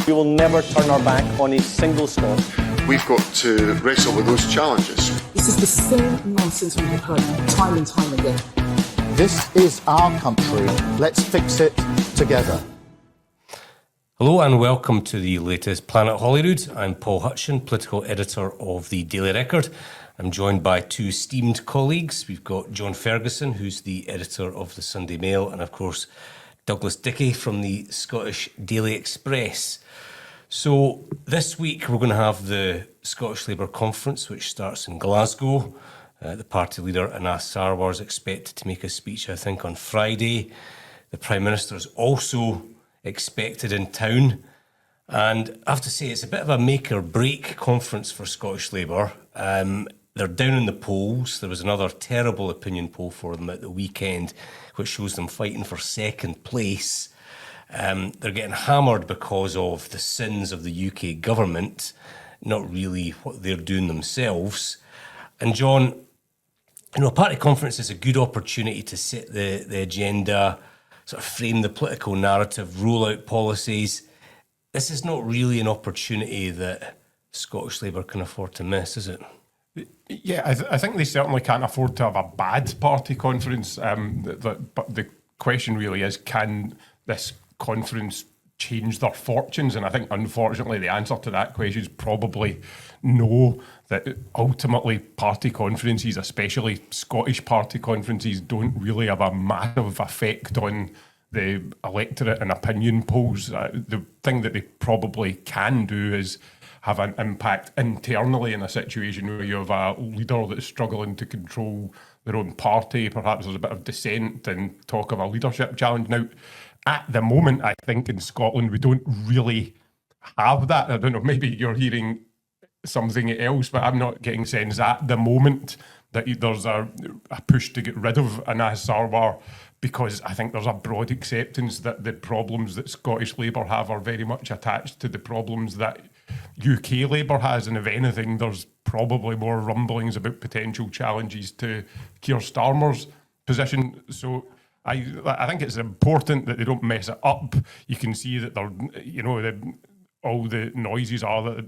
We will never turn our back on a single Scot. We've got to wrestle with those challenges. This is the same nonsense we have heard time and time again. This is our country. Let's fix it together. Hello and welcome to the latest Planet Holyrood. I'm Paul Hutcheon, political editor of the Daily Record. I'm joined by two esteemed colleagues. We've got John Ferguson, who's the editor of the Sunday Mail, and of course Douglas Dickie from the Scottish Daily Express. So this week we're going to have the Scottish Labour Conference, which starts in Glasgow. The party leader Anas Sarwar is expected to make a speech, I think, on Friday. The Prime Minister is also expected in town. And I have to say, it's a bit of a make-or-break conference for Scottish Labour. They're down in the polls. There was another terrible opinion poll for them at the weekend, which shows them fighting for second place. They're getting hammered because of the sins of the UK government, not really what they're doing themselves. And John, you know, a party conference is a good opportunity to set the agenda, sort of frame the political narrative, roll out policies. This is not really an opportunity that Scottish Labour can afford to miss, is it? Yeah, I think they certainly can't afford to have a bad party conference. But the question really is, can this conference change their fortunes? And I think, unfortunately, the answer to that question is probably no, that ultimately party conferences, especially Scottish party conferences, don't really have a massive effect on the electorate and opinion polls. The thing that they probably can do is have an impact internally in a situation where you have a leader that's struggling to control their own party. Perhaps there's a bit of dissent and talk of a leadership challenge. Now, at the moment, I think in Scotland, we don't really have that. I don't know, maybe you're hearing something else, but I'm not getting sense at the moment that there's a push to get rid of Anas Sarwar, because I think there's a broad acceptance that the problems that Scottish Labour have are very much attached to the problems that UK Labour has, and if anything, there's probably more rumblings about potential challenges to Keir Starmer's position. So I think it's important that they don't mess it up. You can see that all the noises are that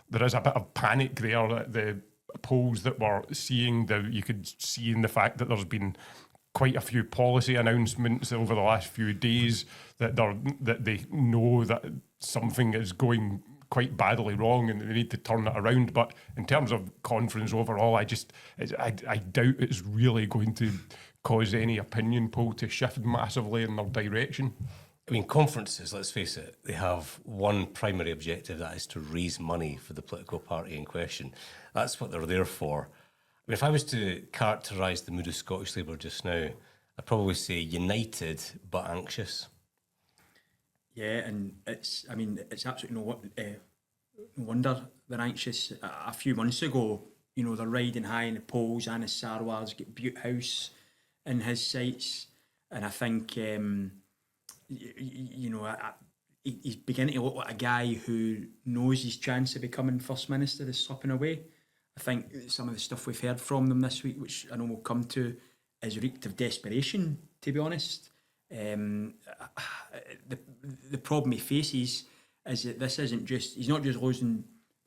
there is a bit of panic there. That the polls that we're seeing, you could see in the fact that there's been quite a few policy announcements over the last few days that they know that something is going quite badly wrong and they need to turn it around. But in terms of conference overall, I doubt it's really going to cause any opinion poll to shift massively in their direction. I mean, conferences, let's face it, they have one primary objective, that is to raise money for the political party in question. That's what they're there for. I mean, if I was to characterise the mood of Scottish Labour just now, I'd probably say united but anxious. Yeah, and it's absolutely no wonder they're anxious. A few months ago, they're riding high in the polls. Anas Sarwar's got Butte House in his sights, and I think he's beginning to look like a guy who knows his chance of becoming First Minister is slipping away. I think some of the stuff we've heard from them this week, which I know we'll come to, is reeked of desperation, to be honest. The problem he faces is that this isn't just, they're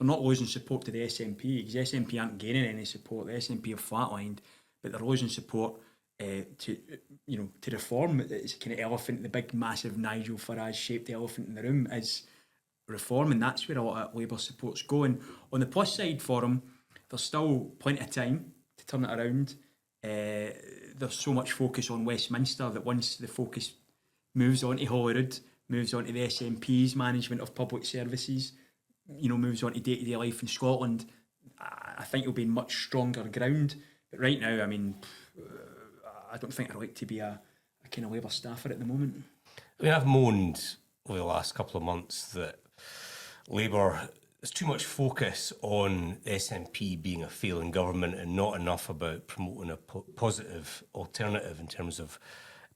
not losing support to the SNP, because the SNP aren't gaining any support. The SNP are flatlined, but they're losing support to reform. It's a kind of elephant, the big massive Nigel Farage shaped elephant in the room is reform, and that's where a lot of Labour support's going. On the plus side for them, there's still plenty of time to turn it around. There's so much focus on Westminster that once the focus moves on to Holyrood, moves on to the SNP's management of public services, moves on to day-to-day life in Scotland, I think it'll be much stronger ground. But right now, I mean, I don't think I'd like to be a kind of Labour staffer at the moment. I mean, I've moaned over the last couple of months that Labour, there's too much focus on the SNP being a failing government and not enough about promoting a positive alternative in terms of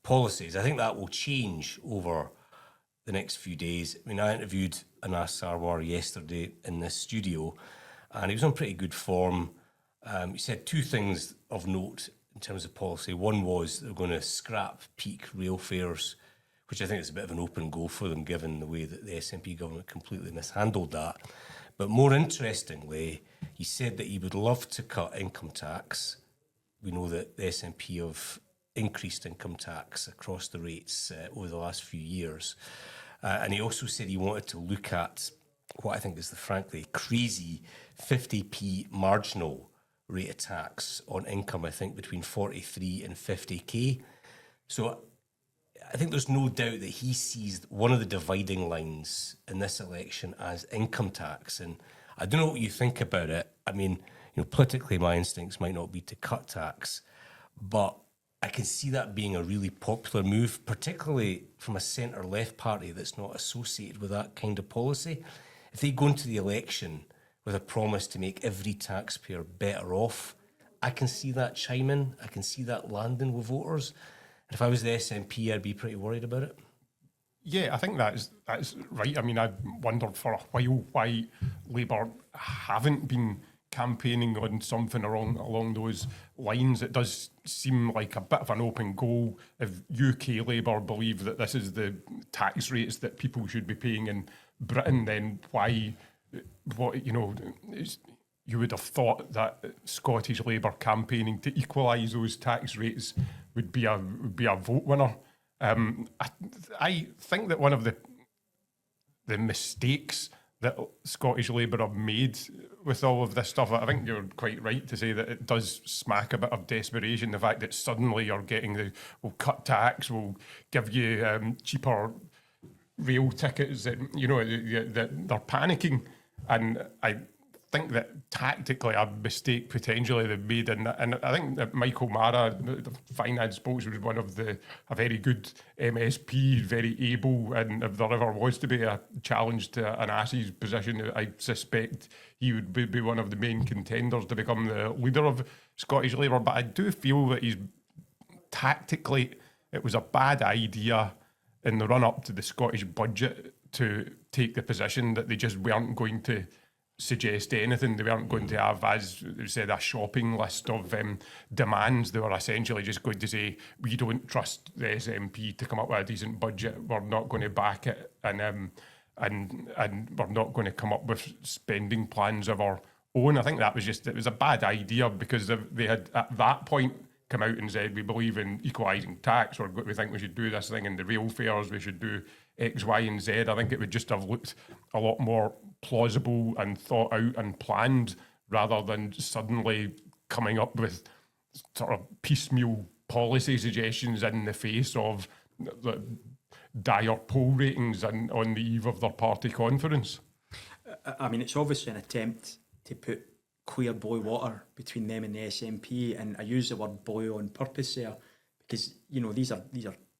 policies. I think that will change over the next few days. I mean, I interviewed Anas Sarwar yesterday in this studio, and he was on pretty good form. He said two things of note in terms of policy. One was they're going to scrap peak rail fares, which I think is a bit of an open goal for them, given the way that the SNP government completely mishandled that. But more interestingly, he said that he would love to cut income tax. We know that the SNP have increased income tax across the rates over the last few years. And he also said he wanted to look at what I think is the frankly crazy 50p marginal rate of tax on income, I think between 43 and 50k. So I think there's no doubt that he sees one of the dividing lines in this election as income tax. And I don't know what you think about it. I mean, politically, my instincts might not be to cut tax, but I can see that being a really popular move, particularly from a centre-left party that's not associated with that kind of policy. If they go into the election with a promise to make every taxpayer better off, I can see that chiming. I can see that landing with voters. And if I was the SNP, I'd be pretty worried about it. Yeah, I think that's right. I mean, I've wondered for a while why Labour haven't been campaigning on something along those lines. It does seem like a bit of an open goal. If UK Labour believe that this is the tax rates that people should be paying in Britain, then why? You would have thought that Scottish Labour campaigning to equalise those tax rates would be a vote winner. I think that one of the mistakes that Scottish Labour have made with all of this stuff, I think you're quite right to say that it does smack a bit of desperation. The fact that suddenly you're getting we'll cut tax, we'll give you cheaper rail tickets, that they're panicking. And I think that tactically a mistake potentially they've made, and I think that Michael Mara, the finance spokesman, was one of a very good MSP, very able, and if there ever was to be a challenge to an Assie's position, I suspect he would be one of the main contenders to become the leader of Scottish Labour. But I do feel that tactically it was a bad idea in the run-up to the Scottish budget to take the position that they just weren't going to suggest anything. They weren't going to have, as they said, a shopping list of demands. They were essentially just going to say, we don't trust the SNP to come up with a decent budget. We're not going to back it, and we're not going to come up with spending plans of our own. I think it was a bad idea, because they had at that point come out and said, we believe in equalising tax, or we think we should do this thing in the rail fares, we should do X, Y, and Z. I think it would just have looked a lot more plausible and thought out and planned, rather than suddenly coming up with sort of piecemeal policy suggestions in the face of the dire poll ratings and on the eve of their party conference. I mean, it's obviously an attempt to put clear boy water between them and the SNP, and I use the word boy on purpose there, because these are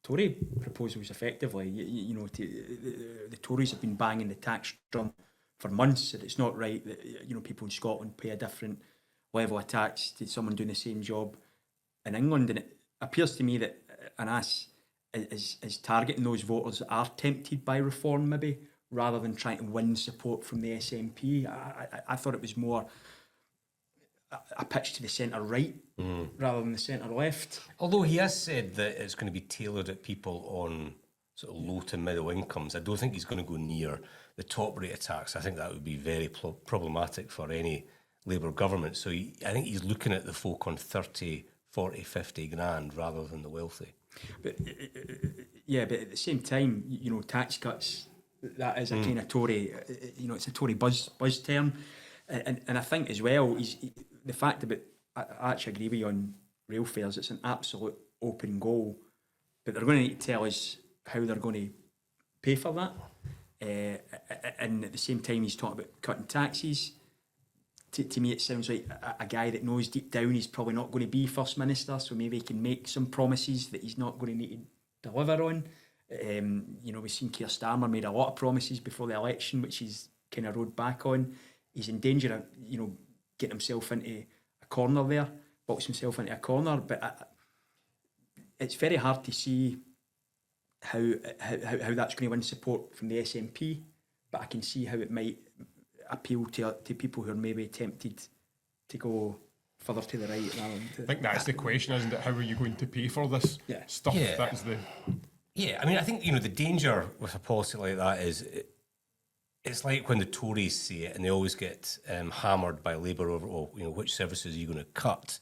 Tory proposals effectively. The Tories have been banging the tax drum for months that it's not right that people in Scotland pay a different level of tax to someone doing the same job in England, and it appears to me that an ass is targeting those voters that are tempted by reform, maybe, rather than trying to win support from the SNP. I thought it was more a pitch to the centre right rather than the centre left. Although he has said that it's going to be tailored at people on sort of low to middle incomes, I don't think he's going to go near the top rate of tax. I think that would be very problematic for any Labour government. So I think he's looking at the folk on 30, 40, 50 grand rather than the wealthy. But but at the same time, tax cuts, that is a kind of Tory, it's a Tory buzz term. And I think as well, the fact about, I actually agree with you on rail fares, it's an absolute open goal, but they're going to need to tell us how they're going to pay for that. And at the same time, he's talking about cutting taxes. To me, it sounds like a guy that knows deep down he's probably not going to be First Minister, so maybe he can make some promises that he's not going to need to deliver on. We've seen Keir Starmer made a lot of promises before the election, which he's kind of rode back on. He's in danger of, getting himself into a corner there, box himself into a corner. But it's very hard to see how that's going to win support from the SNP. But I can see how it might appeal to people who are maybe tempted to go further to the right. I think that's the question, isn't it? How are you going to pay for this stuff? Yeah. That's the... Yeah, I mean, I think, the danger with a policy like that is it's like when the Tories say it and they always get hammered by Labour over, which services are you going to cut?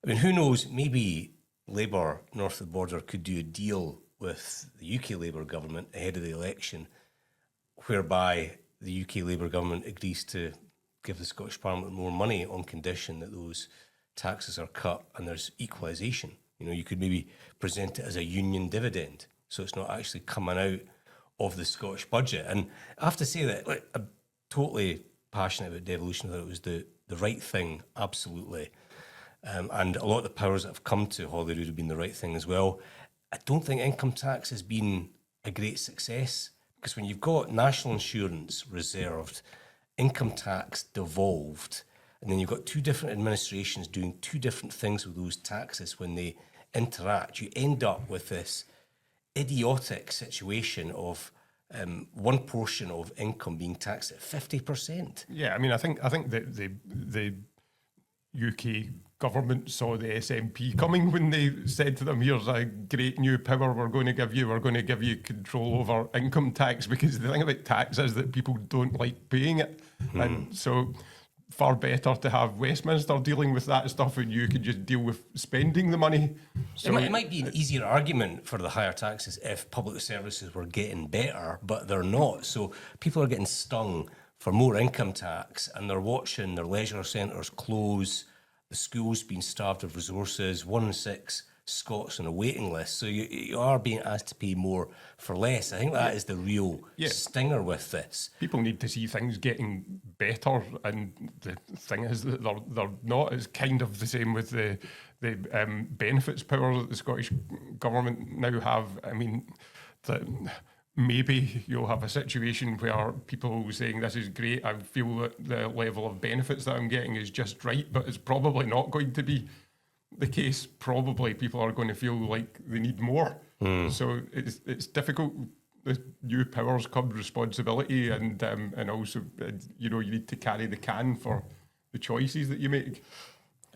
I mean, who knows, maybe Labour north of the border could do a deal with the UK Labour government ahead of the election whereby the UK Labour government agrees to give the Scottish Parliament more money on condition that those taxes are cut and there's equalisation. You could maybe present it as a union dividend, so it's not actually coming out of the Scottish budget. And I have to say that I'm totally passionate about devolution. I thought it was the right thing, absolutely. And a lot of the powers that have come to Holyrood have been the right thing as well. I don't think income tax has been a great success, because when you've got national insurance reserved, income tax devolved, and then you've got two different administrations doing two different things with those taxes when they interact, you end up with this idiotic situation of one portion of income being taxed at 50%. Yeah, I mean, I think that the UK government saw the SNP coming when they said to them, "Here's a great new power we're going to give you. We're going to give you control over income tax," because the thing about tax is that people don't like paying it, and so far better to have Westminster dealing with that stuff, and you could just deal with spending the money. So it might be an easier argument for the higher taxes if public services were getting better, but they're not. So people are getting stung for more income tax, and they're watching their leisure centres close, the schools being starved of resources, 1 in 6 Scots on a waiting list. So you are being asked to pay more for less. I think that is the real stinger with this. People need to see things getting better, and the thing is that they're not. It's kind of the same with the benefits power that the Scottish government now have. I mean, that maybe you'll have a situation where people saying this is great, I feel that the level of benefits that I'm getting is just right, but it's probably not going to be the case. Probably people are going to feel like they need more. So it's difficult. With new powers come responsibility, and also you need to carry the can for the choices that you make.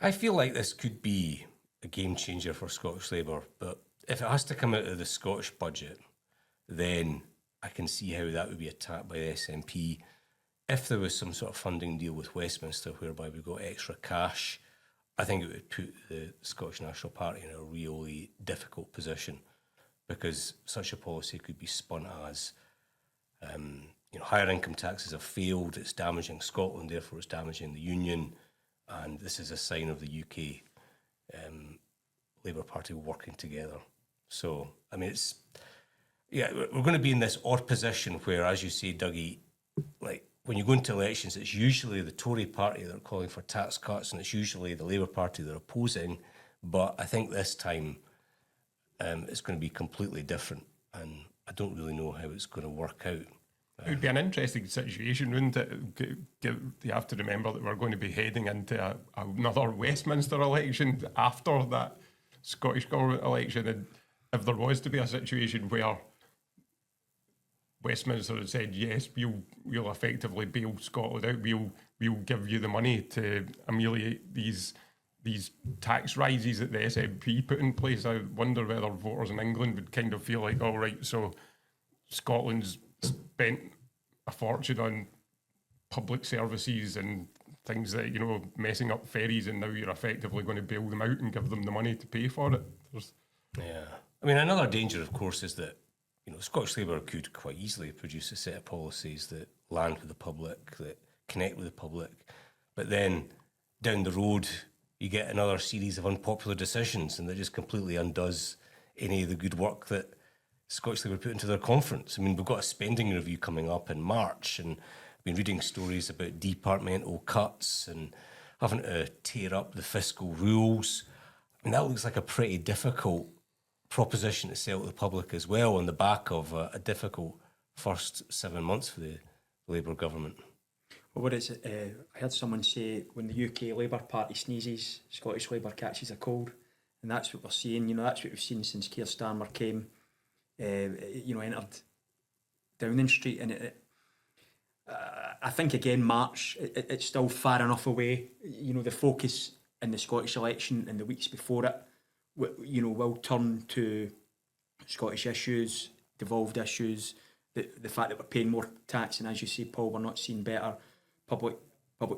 I feel like this could be a game changer for Scottish Labour, but if it has to come out of the Scottish budget, then I can see how that would be attacked by the SNP. If there was some sort of funding deal with Westminster whereby we got extra cash, I think it would put the Scottish National Party in a really difficult position, because such a policy could be spun as, higher income taxes have failed, it's damaging Scotland, therefore it's damaging the Union, and this is a sign of the UK Labour Party working together. So, I mean, we're going to be in this odd position where, as you say, Dougie, like when you go into elections, it's usually the Tory party that are calling for tax cuts, and it's usually the Labour Party that are opposing. But I think this time it's going to be completely different, and I don't really know how it's going to work out. It would be an interesting situation, wouldn't it? You have to remember that we're going to be heading into another Westminster election after that Scottish Government election, and if there was to be a situation where Westminster had said, yes, we'll effectively bail Scotland out, we'll give you the money to ameliorate these tax rises that the SNP put in place, I wonder whether voters in England would kind of feel like, all right, so Scotland's spent a fortune on public services and things that, messing up ferries, and now you're effectively going to bail them out and give them the money to pay for it. Yeah. I mean, another danger, of course, is that Scottish Labour could quite easily produce a set of policies that land with the public, that connect with the public, but then down the road you get another series of unpopular decisions, and that just completely undoes any of the good work that Scottish Labour put into their conference. I mean, we've got a spending review coming up in March, and I've been reading stories about departmental cuts and having to tear up the fiscal rules. I mean, that looks like a pretty difficult proposition to sell to the public as well, on the back of a difficult first 7 months for the Labour government. Well, what is it? I heard someone say, when the UK Labour Party sneezes, Scottish Labour catches a cold, and that's what we're seeing. That's what we've seen since Keir Starmer came, entered Downing Street, and I think again March, it's still far enough away. The focus in the Scottish election and the weeks before it, will turn to, Scottish issues, devolved issues, the fact that we're paying more tax, and as you say, Paul, we're not seeing better public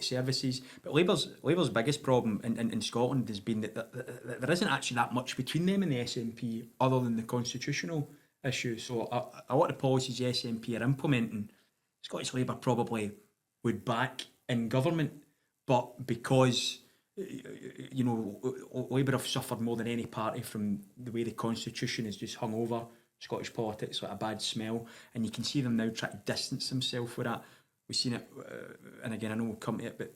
services. But Labour's biggest problem in Scotland has been that there isn't actually that much between them and the SNP other than the constitutional issue. So a lot of the policies the SNP are implementing, Scottish Labour probably would back in government, but because Labour have suffered more than any party from the way the constitution is just hung over Scottish politics like a bad smell, and you can see them now try to distance themselves with that. We've seen it, and again, I know we'll come to it, but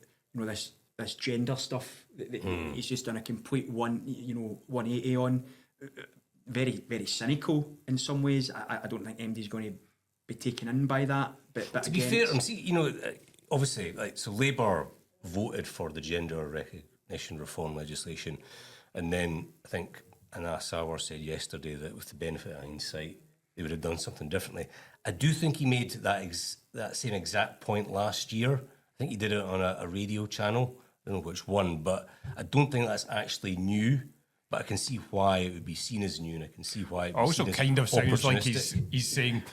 this gender stuff, it's just done a complete 180 on. Very, very cynical in some ways. I don't think MD's going to be taken in by that. But to be fair, obviously, so Labour voted for the gender recognition reform legislation, and then I think Anna Sauer said yesterday that with the benefit of hindsight, they would have done something differently. I do think he made that same exact point last year. I think he did it on a radio channel. I don't know which one, but I don't think that's actually new. But I can see why it would be seen as new, and I can see why it would be also seen as kind of sounds like he's saying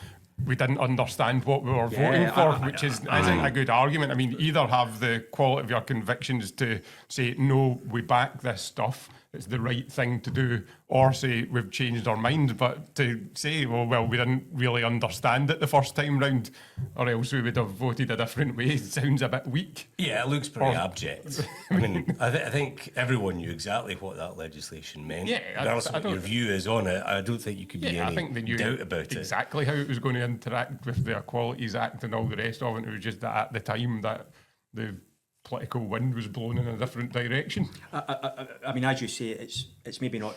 we didn't understand what we were voting for, which isn't a good argument. I mean, either have the quality of your convictions to say, no, we back this stuff, it's the right thing to do, or say we've changed our mind. But to say, well, we didn't really understand it the first time round, or else we would have voted a different way, sounds a bit weak. Yeah, it looks pretty abject. I mean, I think everyone knew exactly what that legislation meant. Yeah, regardless of what your view is on it, I don't think you could be any doubt about it. Exactly how it was going to interact with the Equalities Act and all the rest of it. It was just that at the time that the political wind was blown in a different direction. I mean, as you say, it's maybe not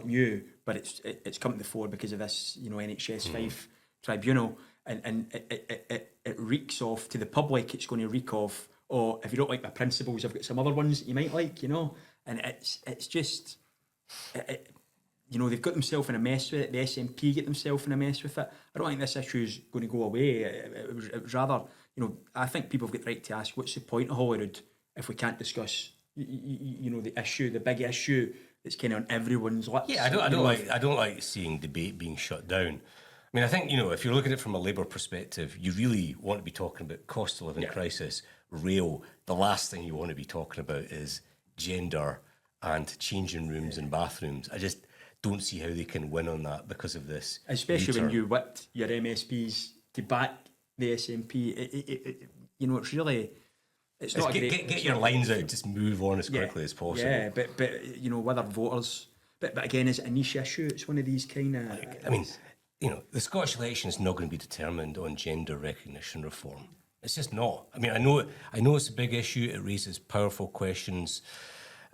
new, but it's come to the fore because of this, NHS 5 tribunal, and it reeks of, to the public, it's going to reek of, if you don't like my principles, I've got some other ones that you might like, and it's just, they've got themselves in a mess with it. The SNP get themselves in a mess with it. I don't think this issue is going to go away. It was rather, I think people have got the right to ask, what's the point of Holyrood if we can't discuss, the issue, the big issue that's kind of on everyone's lips? Yeah, I don't like seeing debate being shut down. I mean, I think, if you're looking at it from a Labour perspective, you really want to be talking about cost of living crisis, rail. The last thing you want to be talking about is gender and changing rooms and bathrooms. I just don't see how they can win on that because of this. Especially when you whipped your MSPs to back the SNP. It's really... It's not a great... Get your lines out, just move on as quickly as possible. Yeah, but whether voters... But again, is it a niche issue? It's one of these kind of... The Scottish election is not going to be determined on gender recognition reform. It's just not. I mean, I know it's a big issue. It raises powerful questions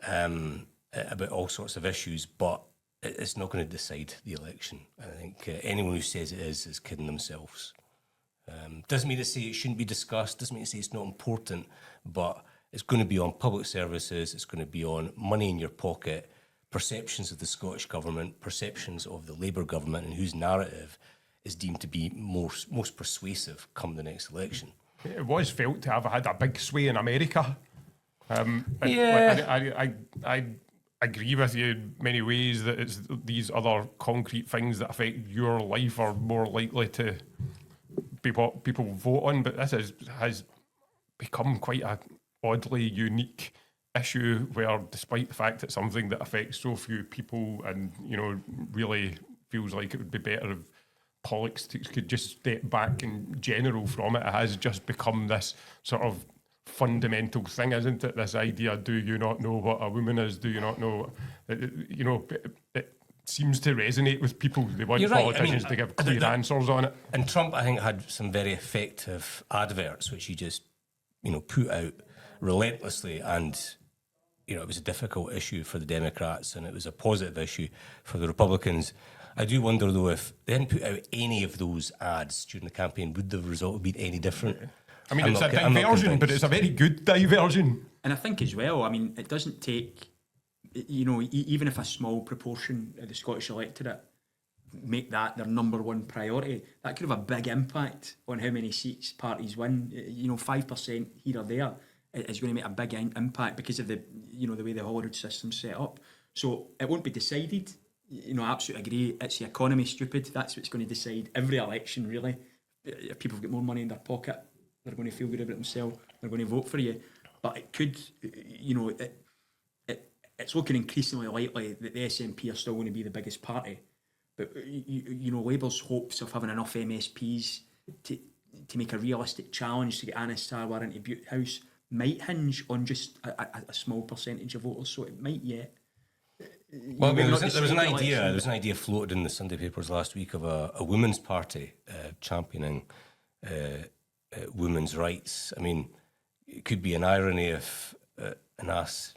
about all sorts of issues, but it's not going to decide the election. I think anyone who says it is kidding themselves. Doesn't mean to say it shouldn't be discussed, doesn't mean to say it's not important, but it's going to be on public services, it's going to be on money in your pocket, perceptions of the Scottish Government, perceptions of the Labour Government, and whose narrative is deemed to be most persuasive come the next election. It was felt to have had a big sway in America. I agree with you in many ways that it's these other concrete things that affect your life are more likely to be what people vote on, but this has become quite a oddly unique issue where, despite the fact it's something that affects so few people and really feels like it would be better if politics could just step back in general from it, it has just become this sort of fundamental thing, isn't it? This idea, do you not know what a woman is? Do you not know? It seems to resonate with people. They want politicians to give clear answers on it. And Trump, I think, had some very effective adverts, which he just, put out relentlessly. And, it was a difficult issue for the Democrats and it was a positive issue for the Republicans. I do wonder, though, if they hadn't put out any of those ads during the campaign, would the result have been any different? I mean, it's a diversion, but it's a very good diversion. And I think as well, it doesn't take, even if a small proportion of the Scottish electorate make that their number one priority, that could have a big impact on how many seats parties win. 5% here or there is going to make a big impact because of the way the Holyrood system's set up. So it won't be decided absolutely agree. It's the economy, stupid. That's what's going to decide every election, really. If people get more money in their pocket, they're going to feel good about themselves. They're going to vote for you. But it could, it's looking increasingly likely that the SNP are still going to be the biggest party. But Labour's hopes of having enough MSPs to make a realistic challenge to get Anna Sarwar into Butte House might hinge on just a small percentage of voters. So it might yet. Well, there was an idea floated in the Sunday papers last week of a women's party championing women's rights. I mean, it could be an irony if Anas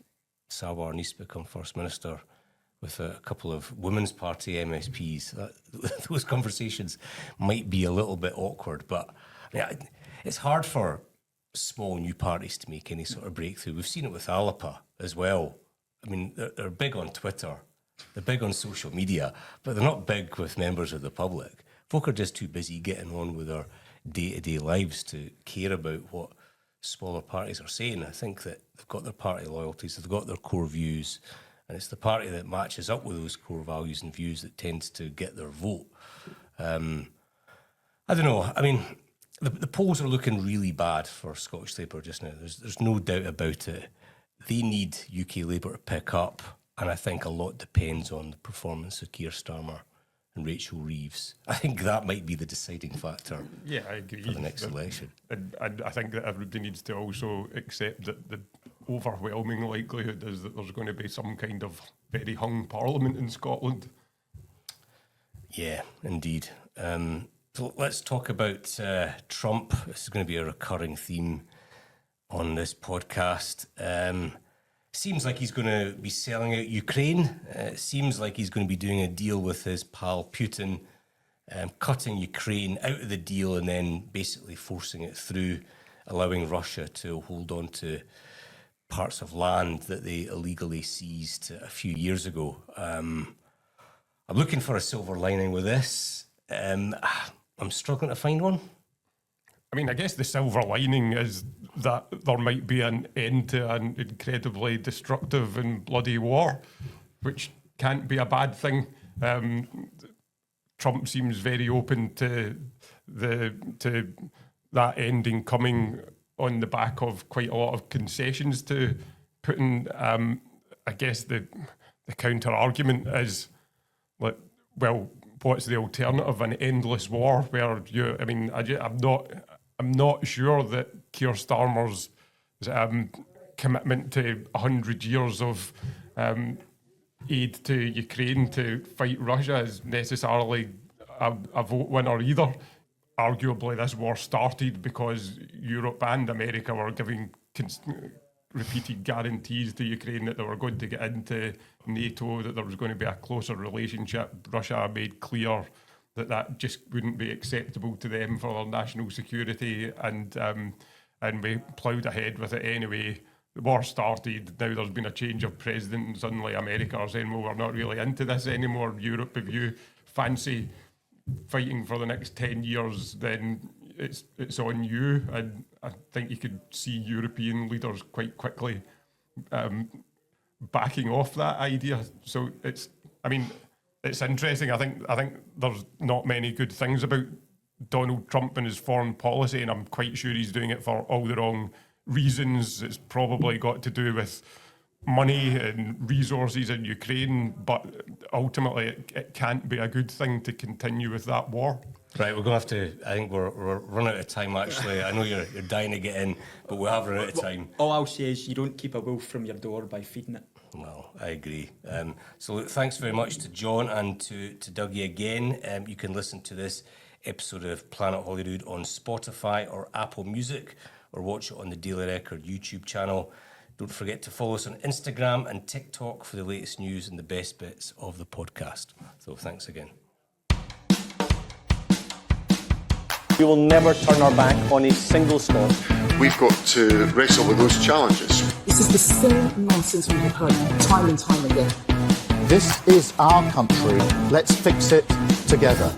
Sarwar needs to become First Minister with a couple of women's party MSPs. Those conversations might be a little bit awkward, but it's hard for small new parties to make any sort of breakthrough. We've seen it with Alapa as well. I mean, they're big on Twitter, they're big on social media, but they're not big with members of the public. Folk are just too busy getting on with their day-to-day lives to care about what smaller parties are saying. I think that they've got their party loyalties, they've got their core views, and it's the party that matches up with those core values and views that tends to get their vote. I don't know. I mean, the polls are looking really bad for Scottish Labour just now. There's no doubt about it. They need UK Labour to pick up, and I think a lot depends on the performance of Keir Starmer and Rachel Reeves. I think that might be the deciding factor. Yeah, I agree. For the next election. And I think that everybody needs to also accept that the overwhelming likelihood is that there's going to be some kind of very hung parliament in Scotland. Yeah, indeed. So let's talk about Trump. This is going to be a recurring theme on this podcast. Seems like he's going to be selling out Ukraine. Seems like he's going to be doing a deal with his pal Putin, cutting Ukraine out of the deal and then basically forcing it through, allowing Russia to hold on to parts of land that they illegally seized a few years ago. I'm looking for a silver lining with this. I'm struggling to find one. I mean, I guess the silver lining is that there might be an end to an incredibly destructive and bloody war, which can't be a bad thing. Trump seems very open to that ending coming on the back of quite a lot of concessions to Putin. I guess the counter argument is, like, well, what's the alternative? An endless war where I'm not sure that Keir Starmer's commitment to 100 years of aid to Ukraine to fight Russia is necessarily a vote winner either. Arguably, this war started because Europe and America were giving repeated guarantees to Ukraine that they were going to get into NATO, that there was going to be a closer relationship. Russia made clear that just wouldn't be acceptable to them for their national security, and we ploughed ahead with it anyway. The war started, now there's been a change of president, and suddenly America are saying, well, we're not really into this anymore. Europe, if you fancy fighting for the next 10 years, then it's on you. And I think you could see European leaders quite quickly backing off that idea. So it's interesting. I think there's not many good things about Donald Trump and his foreign policy, and I'm quite sure he's doing it for all the wrong reasons. It's probably got to do with money and resources in Ukraine, but ultimately it can't be a good thing to continue with that war. Right, we're going to have to, I think we're running out of time, actually. I know you're dying to get in, but we have run out of time. All I'll say is you don't keep a wolf from your door by feeding it. Well, I agree. So look, thanks very much to John and to Dougie again. You can listen to this episode of Planet Holyrood on Spotify or Apple Music, or watch it on the Daily Record YouTube channel. Don't forget to follow us on Instagram and TikTok for the latest news and the best bits of the podcast. So thanks again. We will never turn our back on a single Scot. We've got to wrestle with those challenges. This is the same nonsense we have heard time and time again. This is our country. Let's fix it together.